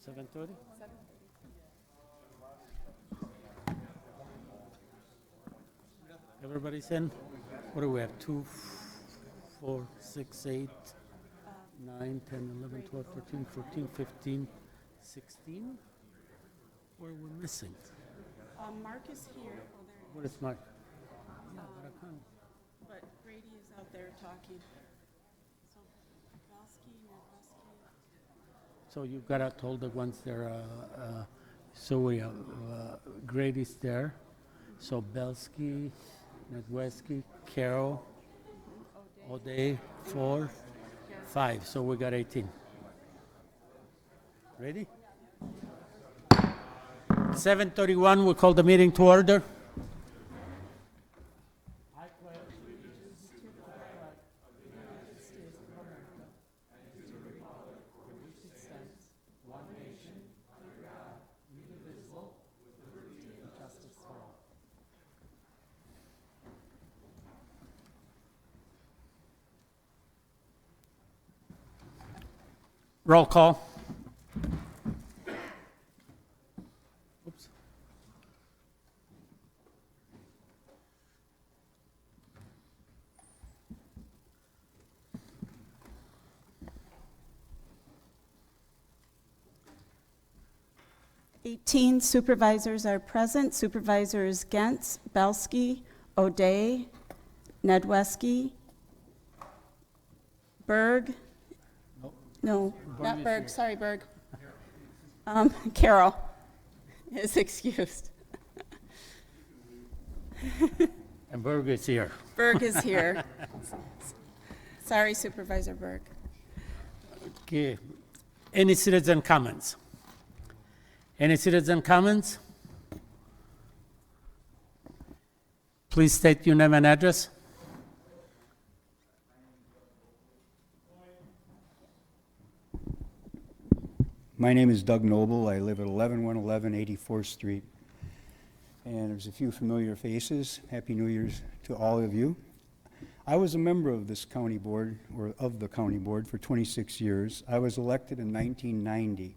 7:30? Everybody's in? What do we have? 2, 4, 6, 8, 9, 10, 11, 12, 13, 14, 15, 16? What are we missing? Mark is here. Oh, there What is my? But Brady is out there talking. So, Belsky, Nedwesky. So you got out told the ones there, so we have Grady's there. So Belsky, Nedwesky, Carroll, O'Day, 4, 5. So we got 18. Ready? 7:31, we call the meeting to order. Roll call. Oops. Eighteen supervisors are present. Supervisors Gentz, Belsky, O'Day, Nedwesky, Berg. No, not Berg. Sorry, Berg. Carroll is excused. And Berg is here. Berg is here. Sorry, Supervisor Berg. Okay. Any citizen comments? Any citizen comments? Please state your name and address. My name is Doug Noble. I live at 11111 84th Street. And there's a few familiar faces. Happy New Year's to all of you. I was a member of this county board, or of the county board, for 26 years. I was elected in 1990.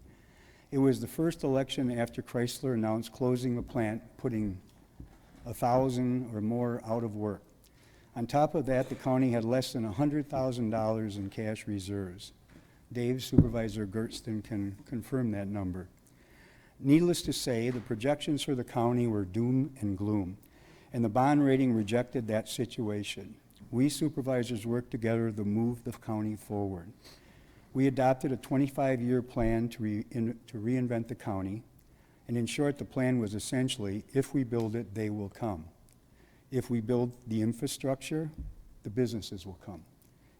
It was the first election after Chrysler announced closing the plant, putting 1,000 or more out of work. On top of that, the county had less than $100,000 in cash reserves. Dave, Supervisor Gertston, can confirm that number. Needless to say, the projections for the county were doom and gloom, and the bond rating rejected that situation. We supervisors worked together to move the county forward. We adopted a 25-year plan to reinvent the county, and in short, the plan was essentially, if we build it, they will come. If we build the infrastructure, the businesses will come.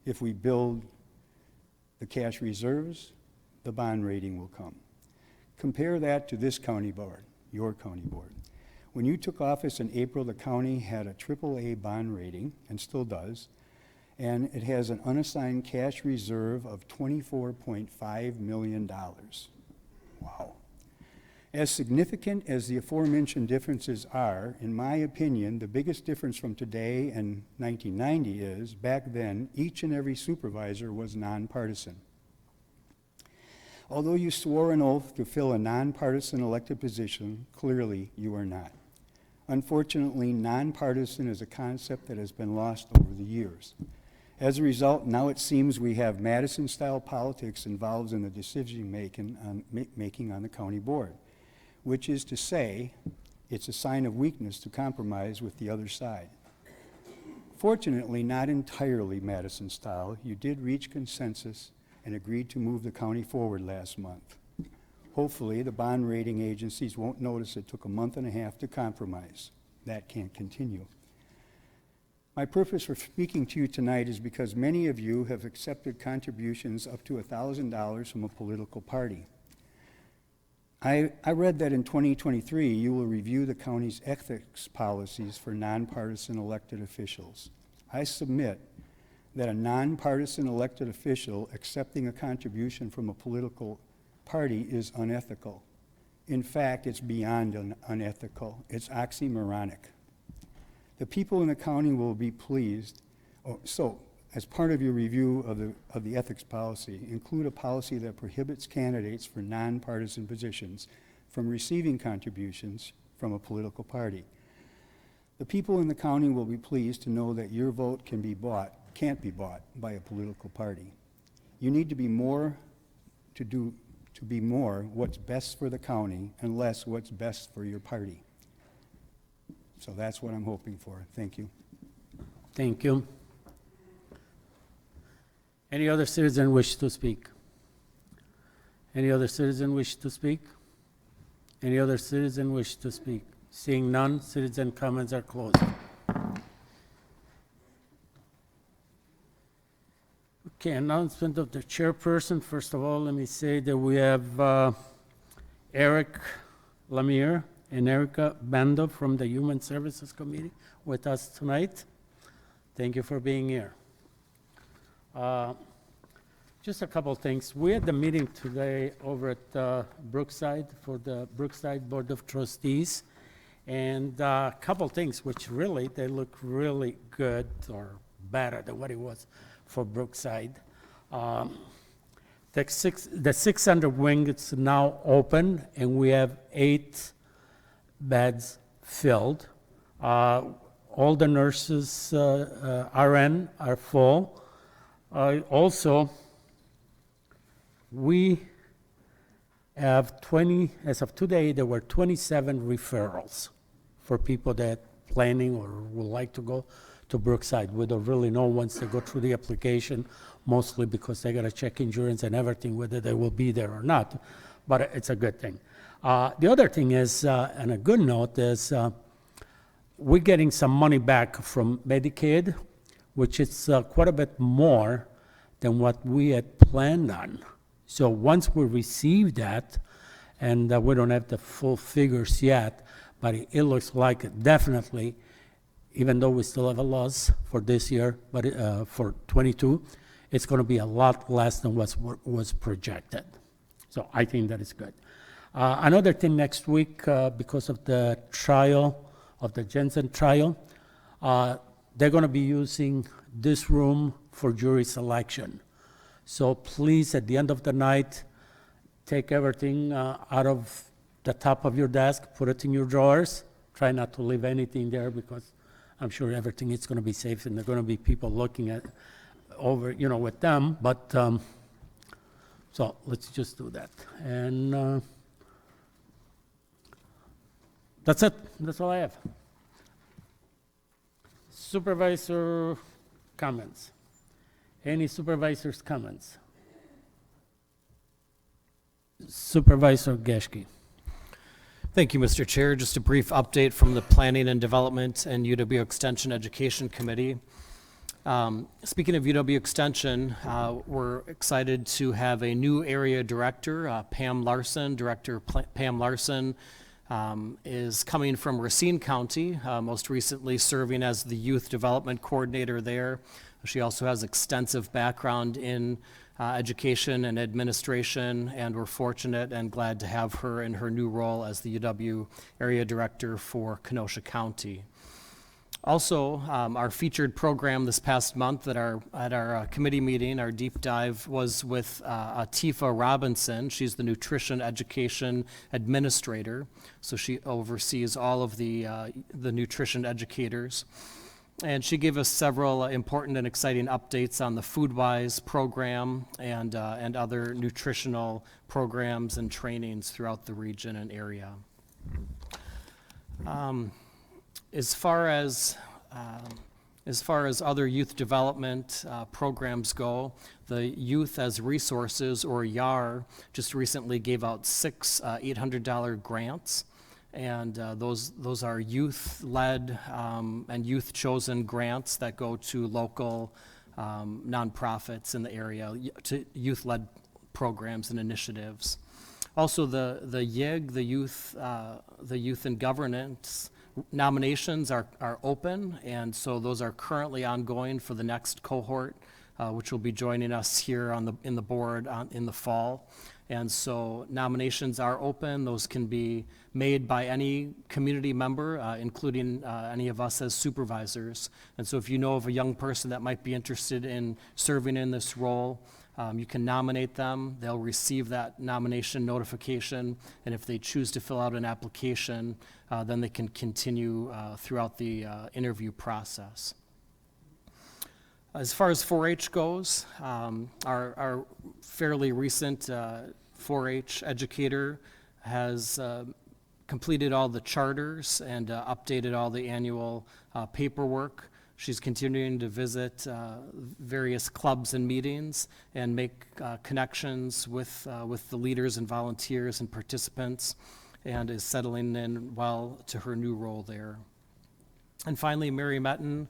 If we build the cash reserves, the bond rating will come. Compare that to this county board, your county board. When you took office in April, the county had a AAA bond rating, and still does, and it has an unassigned cash reserve of $24.5 million. Wow. As significant as the aforementioned differences are, in my opinion, the biggest difference from today and 1990 is, back then, each and every supervisor was nonpartisan. Although you swore an oath to fill a nonpartisan elected position, clearly you are not. Unfortunately, nonpartisan is a concept that has been lost over the years. As a result, now it seems we have Madison-style politics involved in the decision-making on the county board, which is to say, it's a sign of weakness to compromise with the other side. Fortunately, not entirely Madison style, you did reach consensus and agreed to move the county forward last month. Hopefully, the bond rating agencies won't notice it took a month and a half to compromise. That can't continue. My purpose for speaking to you tonight is because many of you have accepted contributions up to $1,000 from a political party. I read that in 2023, you will review the county's ethics policies for nonpartisan elected officials. I submit that a nonpartisan elected official accepting a contribution from a political party is unethical. In fact, it's beyond unethical. It's oxymoronic. The people in the county will be pleased. So as part of your review of the ethics policy, include a policy that prohibits candidates for nonpartisan positions from receiving contributions from a political party. The people in the county will be pleased to know that your vote can't be bought by a political party. You need to be more what's best for the county and less what's best for your party. So that's what I'm hoping for. Thank you. Thank you. Any other citizen wish to speak? Any other citizen wish to speak? Any other citizen wish to speak? Seeing none, citizen comments are closed. Okay, announcement of the chairperson. First of all, let me say that we have Eric Lemire and Erica Bando from the Human Services Committee with us tonight. Thank you for being here. Just a couple things. We had the meeting today over at Brookside for the Brookside Board of Trustees, and a couple things which really, they look really good or better than what it was for Brookside. The 600 wing is now open, and we have 8 beds filled. All the nurses, RN, are full. Also, we have 20, as of today, there were 27 referrals for people that planning or would like to go to Brookside. We don't really know once they go through the application, mostly because they gotta check insurance and everything, whether they will be there or not, but it's a good thing. The other thing is, and a good note is, we're getting some money back from Medicaid, which is quite a bit more than what we had planned on. So once we receive that, and we don't have the full figures yet, but it looks like definitely, even though we still have a loss for this year, but for 22, it's going to be a lot less than what was projected. So I think that is good. Another thing next week, because of the trial, of the Jensen trial, they're going to be using this room for jury selection. So please, at the end of the night, take everything out of the top of your desk, put it in your drawers. Try not to leave anything there, because I'm sure everything is going to be safe, and there are going to be people looking at over, with them. But so let's just do that. And that's it. That's all I have. Supervisor comments. Any supervisor's comments? Supervisor Geschke. Thank you, Mr. Chair. Just a brief update from the Planning and Development and UW Extension Education Committee. Speaking of UW Extension, we're excited to have a new area director, Pam Larson. Director Pam Larson is coming from Racine County, most recently serving as the Youth Development Coordinator there. She also has extensive background in education and administration, and we're fortunate and glad to have her in her new role as the UW Area Director for Kenosha County. Also, our featured program this past month at our committee meeting, our deep dive, was with Atifa Robinson. She's the Nutrition Education Administrator, so she oversees all of the nutrition educators. And she gave us several important and exciting updates on the FoodWise program and other nutritional programs and trainings throughout the region and area. As far as other youth development programs go, the Youth as Resources, or YAR, just recently gave out 6 $800 grants. And those are youth-led and youth-chosen grants that go to local nonprofits in the area, to youth-led programs and initiatives. Also, the YIG, the Youth in Governance nominations are open, and so those are currently ongoing for the next cohort, which will be joining us here in the board in the fall. And so nominations are open. Those can be made by any community member, including any of us as supervisors. And so if you know of a young person that might be interested in serving in this role, you can nominate them. They'll receive that nomination notification. And if they choose to fill out an application, then they can continue throughout the interview process. As far as 4-H goes, our fairly recent 4-H educator has completed all the charters and updated all the annual paperwork. She's continuing to visit various clubs and meetings and make connections with the leaders and volunteers and participants, and is settling in well to her new role there. And finally, Mary Metten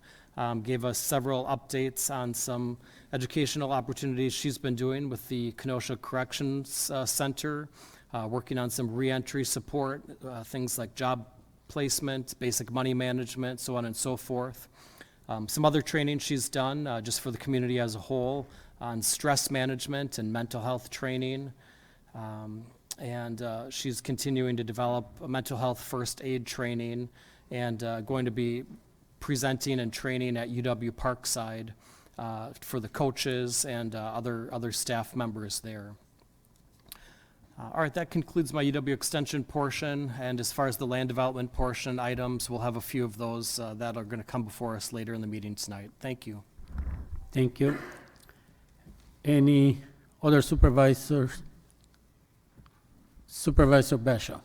gave us several updates on some educational opportunities she's been doing with the Kenosha Corrections Center, working on some reentry support, things like job placement, basic money management, so on and so forth. Some other training she's done just for the community as a whole on stress management and mental health training. And she's continuing to develop a mental health first aid training and going to be presenting and training at UW Parkside for the coaches and other staff members there. All right, that concludes my UW Extension portion, and as far as the land development portion items, we'll have a few of those that are going to come before us later in the meeting tonight. Thank you. Thank you. Any other supervisors? Supervisor Bashaw.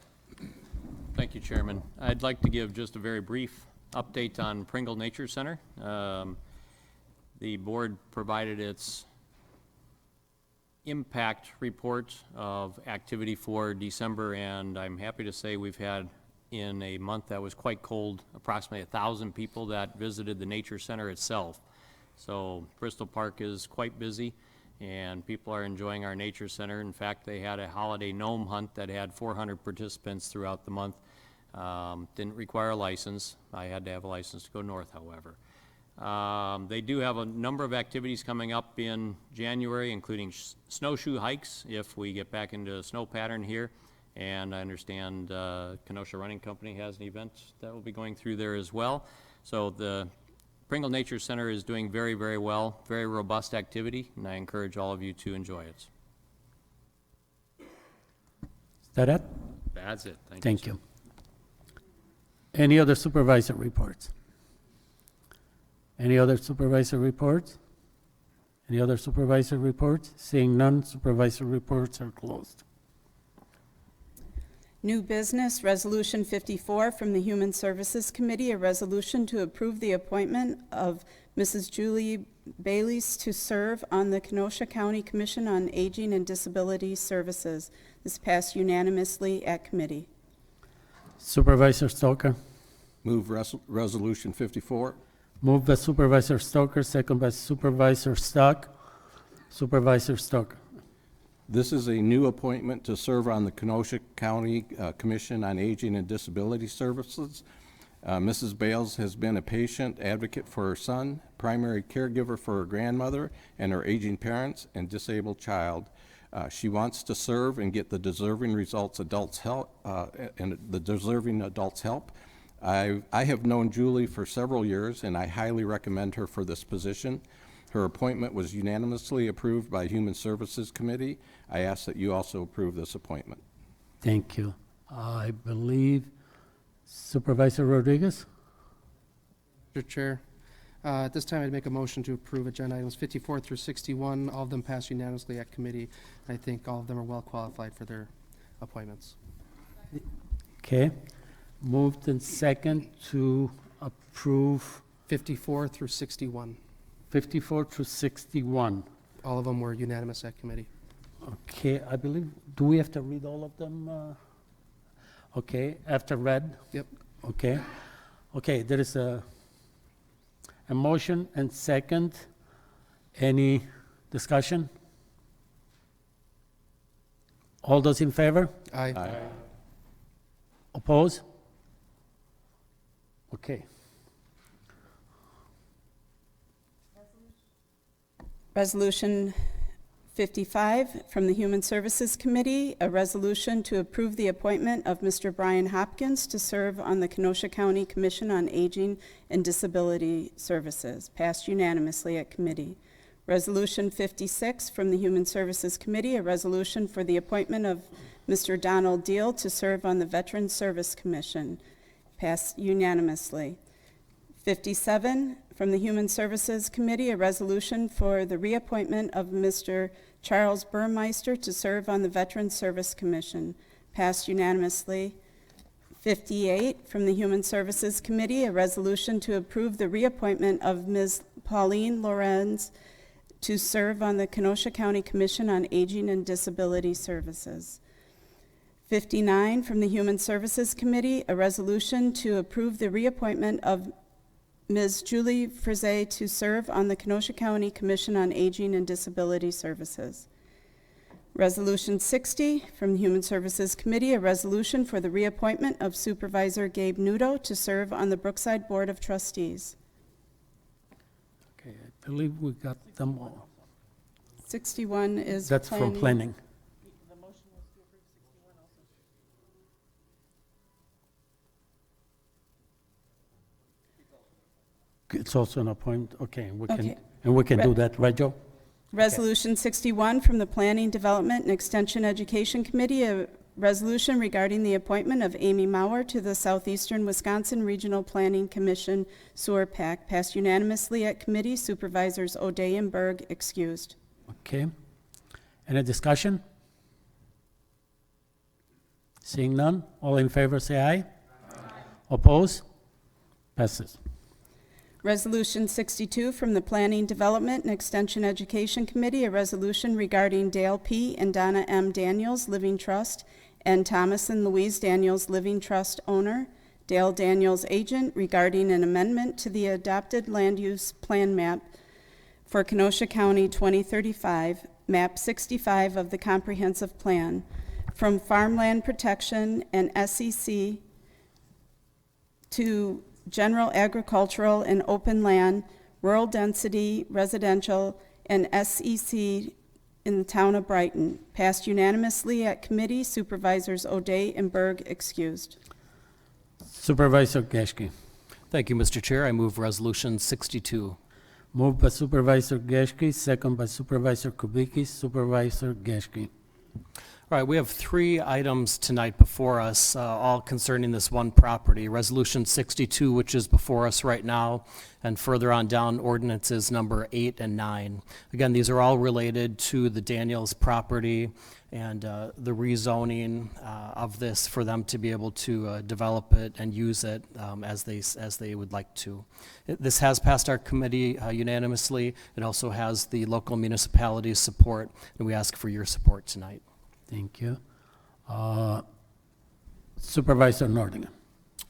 Thank you, Chairman. I'd like to give just a very brief update on Pringle Nature Center. The board provided its impact report of activity for December, and I'm happy to say we've had, in a month that was quite cold, approximately 1,000 people that visited the Nature Center itself. So Bristol Park is quite busy, and people are enjoying our Nature Center. In fact, they had a holiday gnome hunt that had 400 participants throughout the month. Didn't require a license. I had to have a license to go north, however. They do have a number of activities coming up in January, including snowshoe hikes if we get back into a snow pattern here. And I understand Kenosha Running Company has an event that will be going through there as well. So the Pringle Nature Center is doing very, very well, very robust activity, and I encourage all of you to enjoy it. Is that it? That's it. Thank you. Any other supervisor reports? Any other supervisor reports? Any other supervisor reports? Seeing none, supervisor reports are closed. New business, Resolution 54 from the Human Services Committee, a resolution to approve the appointment of Mrs. Julie Bayliss to serve on the Kenosha County Commission on Aging and Disability Services. This passed unanimously at committee. Supervisor Stoker. Move Resolution 54. Moved by Supervisor Stoker, second by Supervisor Stock. Supervisor Stoker. This is a new appointment to serve on the Kenosha County Commission on Aging and Disability Services. Mrs. Bales has been a patient advocate for her son, primary caregiver for her grandmother and her aging parents and disabled child. She wants to serve and get the deserving adults help. I have known Julie for several years, and I highly recommend her for this position. Her appointment was unanimously approved by Human Services Committee. I ask that you also approve this appointment. Thank you. I believe Supervisor Rodriguez. Mr. Chair, at this time, I'd make a motion to approve agenda items 54 through 61. All of them passed unanimously at committee. I think all of them are well qualified for their appointments. Okay. Moved and second to approve 54 through 61. 54 to 61. All of them were unanimous at committee. Okay, I believe, do we have to read all of them? Okay, after read? Yep. Okay. Okay, there is a motion and second. Any discussion? All those in favor? Aye. Oppose? Okay. Resolution 55 from the Human Services Committee, a resolution to approve the appointment of Mr. Brian Hopkins to serve on the Kenosha County Commission on Aging and Disability Services, passed unanimously at committee. Resolution 56 from the Human Services Committee, a resolution for the appointment of Mr. Donald Deal to serve on the Veteran Service Commission, passed unanimously. 57 from the Human Services Committee, a resolution for the reappointment of Mr. Charles Burmeister to serve on the Veteran Service Commission, passed unanimously. 58 from the Human Services Committee, a resolution to approve the reappointment of Ms. Pauline Lorenz to serve on the Kenosha County Commission on Aging and Disability Services. 59 from the Human Services Committee, a resolution to approve the reappointment of Ms. Julie Frise to serve on the Kenosha County Commission on Aging and Disability Services. Resolution 60 from the Human Services Committee, a resolution for the reappointment of Supervisor Gabe Nudo to serve on the Brookside Board of Trustees. Okay, I believe we got them all. 61 is That's from planning. It's also an appointment, okay, Okay. we can do that, right, Joe? Resolution 61 from the Planning, Development, and Extension Education Committee, a resolution regarding the appointment of Amy Mauer to the Southeastern Wisconsin Regional Planning Commission Sewer PAC, passed unanimously at committee. Supervisors O'Day and Berg excused. Okay. Any discussion? Seeing none, all in favor say aye. Oppose? Passes. Resolution 62 from the Planning, Development, and Extension Education Committee, a resolution regarding Dale P. and Donna M. Daniels Living Trust and Thomas and Louise Daniels Living Trust owner, Dale Daniels agent, regarding an amendment to the adopted land use plan map for Kenosha County 2035, map 65 of the comprehensive plan, from farmland protection and SEC to general agricultural and open land, rural density, residential, and SEC in the town of Brighton. Passed unanimously at committee. Supervisors O'Day and Berg excused. Supervisor Geschke. Thank you, Mr. Chair. I move Resolution 62. Moved by Supervisor Geschke, second by Supervisor Kubicki. Supervisor Geschke. All right, we have 3 items tonight before us, all concerning this one property. Resolution 62, which is before us right now, and further on down, ordinances number 8 and 9. Again, these are all related to the Daniels property and the rezoning of this for them to be able to develop it and use it as they would like to. This has passed our committee unanimously. It also has the local municipalities' support, and we ask for your support tonight. Thank you. Supervisor Nordinger.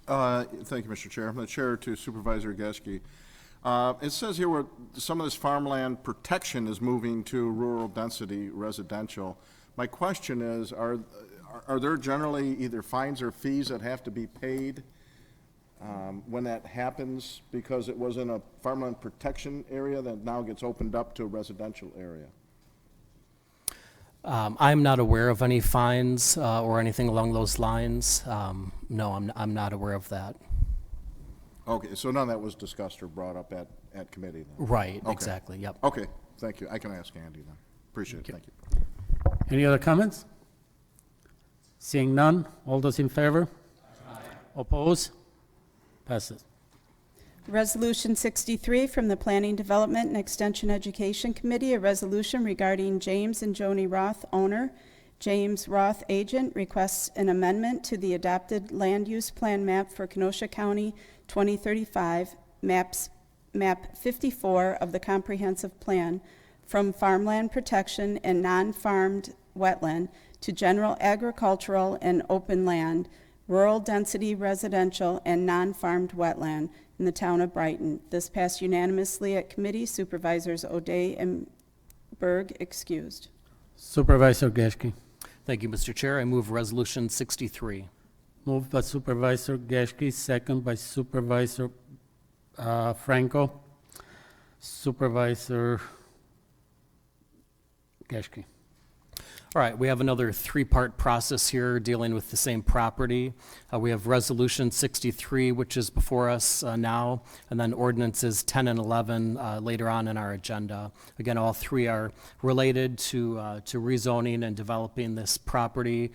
Thank you, Mr. Chair. I'm the chair to Supervisor Geske. It says here where some of this farmland protection is moving to rural density residential. My question is, are there generally either fines or fees that have to be paid when that happens because it was in a farmland protection area that now gets opened up to a residential area? I'm not aware of any fines or anything along those lines. No, I'm not aware of that. Okay, so none of that was discussed or brought up at committee then? Right, Okay. exactly, yep. Okay, thank you. I can ask Andy then. Appreciate it, thank you. Any other comments? Seeing none, all those in favor? Oppose? Passes. Resolution 63 from the Planning, Development, and Extension Education Committee, a resolution regarding James and Joni Roth, owner, James Roth, agent, requests an amendment to the adopted land use plan map for Kenosha County 2035, map 54 of the comprehensive plan, from farmland protection and non-farmed wetland to general agricultural and open land, rural density residential, and non-farmed wetland in the town of Brighton. This passed unanimously at committee. Supervisors O'Day and Berg excused. Supervisor Geschke. Thank you, Mr. Chair. I move Resolution 63. Moved by Supervisor Geschke, second by Supervisor Franco. Supervisor Geschke. All right, we have another three-part process here dealing with the same property. We have Resolution 63, which is before us now, and then ordinances 10 and 11 later on in our agenda. Again, all three are related to rezoning and developing this property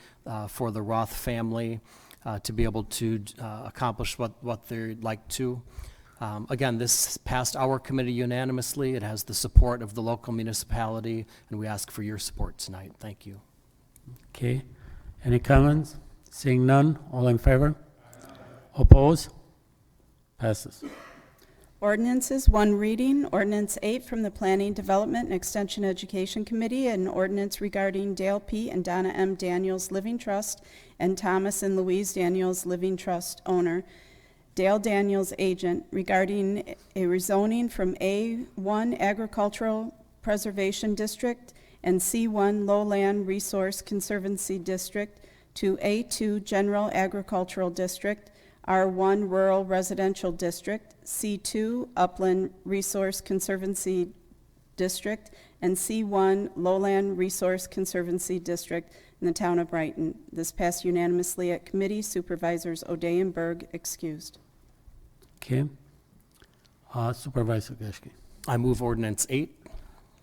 for the Roth family to be able to accomplish what they'd like to. Again, this passed our committee unanimously. It has the support of the local municipality, and we ask for your support tonight. Thank you. Okay. Any comments? Seeing none, all in favor? Oppose? Passes. Ordinances, one reading. Ordinance 8 from the Planning, Development, and Extension Education Committee, an ordinance regarding Dale P. and Donna M. Daniels Living Trust and Thomas and Louise Daniels Living Trust owner, Dale Daniels agent, regarding a rezoning from A1 Agricultural Preservation District and C1 Lowland Resource Conservancy District to A2 General Agricultural District, R1 Rural Residential District, C2 Upland Resource Conservancy District, and C1 Lowland Resource Conservancy District in the town of Brighton. This passed unanimously at committee. Supervisors O'Day and Berg excused. Okay. Supervisor Geschke. I move ordinance 8.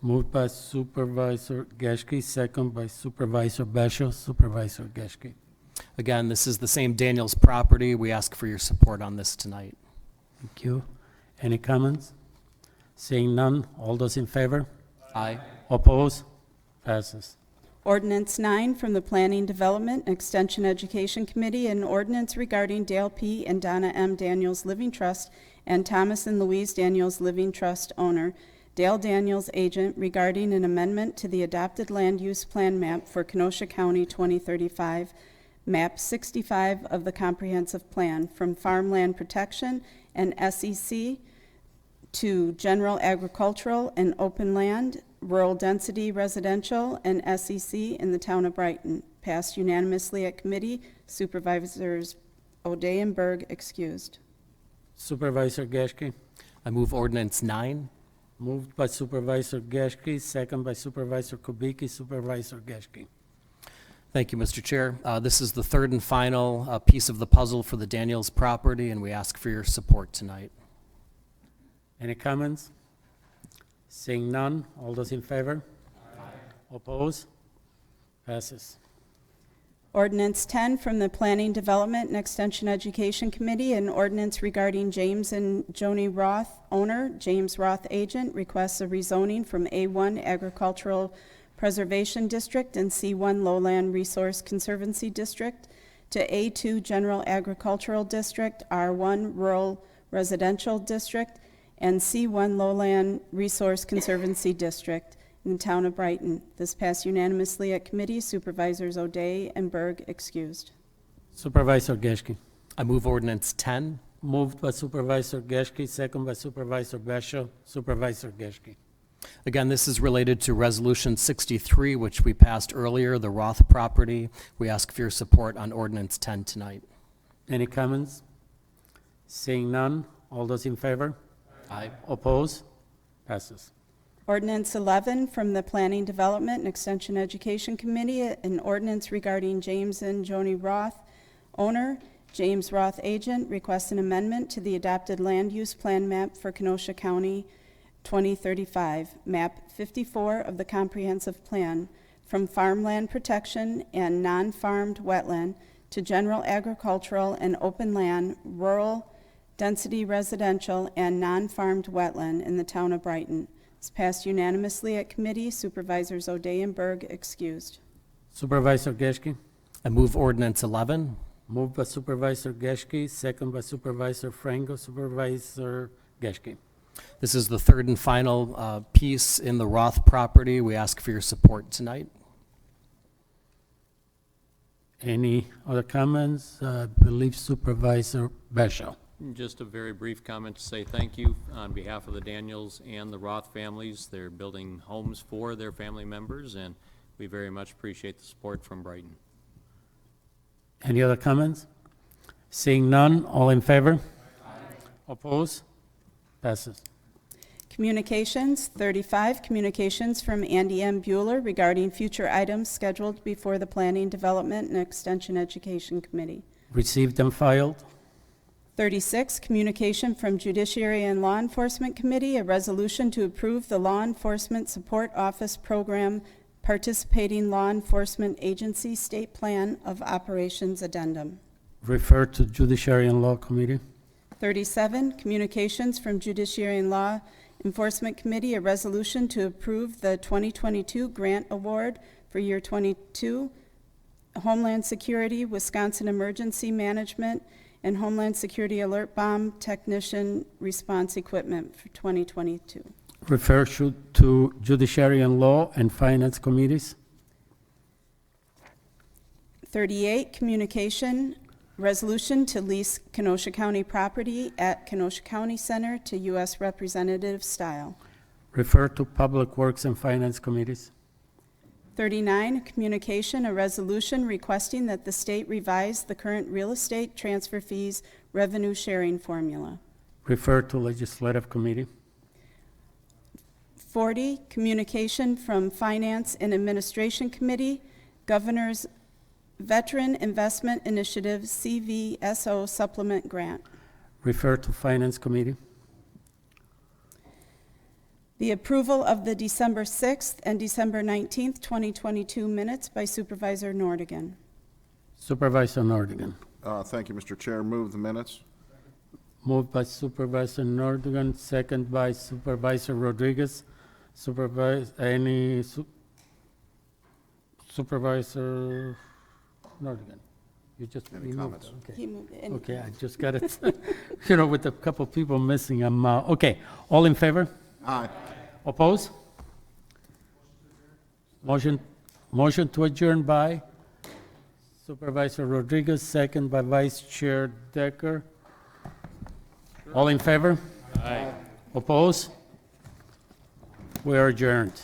Moved by Supervisor Geschke, second by Supervisor Basho. Supervisor Geschke. Again, this is the same Daniels property. We ask for your support on this tonight. Thank you. Any comments? Seeing none, all those in favor? Aye. Oppose? Passes. Ordinance 9 from the Planning, Development, and Extension Education Committee, an ordinance regarding Dale P. and Donna M. Daniels Living Trust and Thomas and Louise Daniels Living Trust owner, Dale Daniels agent, regarding an amendment to the adopted land use plan map for Kenosha County 2035, map 65 of the comprehensive plan, from farmland protection and SEC to general agricultural and open land, rural density residential, and SEC in the town of Brighton. Passed unanimously at committee. Supervisors O'Day and Berg excused. Supervisor Geschke. I move ordinance 9. Moved by Supervisor Geschke, second by Supervisor Kubicki. Supervisor Geschke. Thank you, Mr. Chair. This is the third and final piece of the puzzle for the Daniels property, and we ask for your support tonight. Any comments? Seeing none, all those in favor? Oppose? Passes. Ordinance 10 from the Planning, Development, and Extension Education Committee, an ordinance regarding James and Joni Roth, owner, James Roth agent, requests a rezoning from A1 Agricultural Preservation District and C1 Lowland Resource Conservancy District to A2 General Agricultural District, R1 Rural Residential District, and C1 Lowland Resource Conservancy District in the town of Brighton. This passed unanimously at committee. Supervisors O'Day and Berg excused. Supervisor Geschke. I move ordinance 10. Moved by Supervisor Geschke, second by Supervisor Basho. Supervisor Geschke. Again, this is related to Resolution 63, which we passed earlier, the Roth property. We ask for your support on ordinance 10 tonight. Any comments? Seeing none, all those in favor? Aye. Oppose? Passes. Ordinance 11 from the Planning, Development, and Extension Education Committee, an ordinance regarding James and Joni Roth, owner, James Roth agent, requests an amendment to the adopted land use plan map for Kenosha County 2035, map 54 of the comprehensive plan, from farmland protection and non-farmed wetland to general agricultural and open land, rural density residential, and non-farmed wetland in the town of Brighton. It's passed unanimously at committee. Supervisors O'Day and Berg excused. Supervisor Geschke. I move ordinance 11. Moved by Supervisor Geschke, second by Supervisor Franco. Supervisor Geschke. This is the third and final piece in the Roth property. We ask for your support tonight. Any other comments? I believe Supervisor Basho. Just a very brief comment to say thank you on behalf of the Daniels and the Roth families. They're building homes for their family members, and we very much appreciate the support from Brighton. Any other comments? Seeing none, all in favor? Oppose? Passes. Communications, 35, communications from Andy M. Bueller regarding future items scheduled before the Planning, Development, and Extension Education Committee. Received and filed. 36, communication from Judiciary and Law Enforcement Committee, a resolution to approve the Law Enforcement Support Office Program Participating Law Enforcement Agency State Plan of Operations Addendum. Refer to Judiciary and Law Committee. 37, communications from Judiciary and Law Enforcement Committee, a resolution to approve the 2022 grant award for year 22, Homeland Security, Wisconsin Emergency Management, and Homeland Security Alert Bomb Technician Response Equipment for 2022. Refer to Judiciary and Law and Finance Committees. 38, communication, resolution to lease Kenosha County property at Kenosha County Center to U.S. Representative Style. Refer to Public Works and Finance Committees. 39, communication, a resolution requesting that the state revise the current real estate transfer fees revenue sharing formula. Refer to Legislative Committee. 40, communication from Finance and Administration Committee, Governor's Veteran Investment Initiative CVSO Supplement Grant. Refer to Finance Committee. The approval of the December 6th and December 19th, 2022 minutes by Supervisor Nordigan. Supervisor Nordigan. Thank you, Mr. Chair. Move the minutes. Moved by Supervisor Nordigan, second by Supervisor Rodriguez. Supervisor Nordigan. You just Any removed comments? it, okay. He moved it. Okay, I just got it, with a couple people missing, okay. All in favor? Aye. Oppose? Motion to adjourn by Supervisor Rodriguez, second by Vice Chair Decker. All in favor? Aye. Oppose? We are adjourned.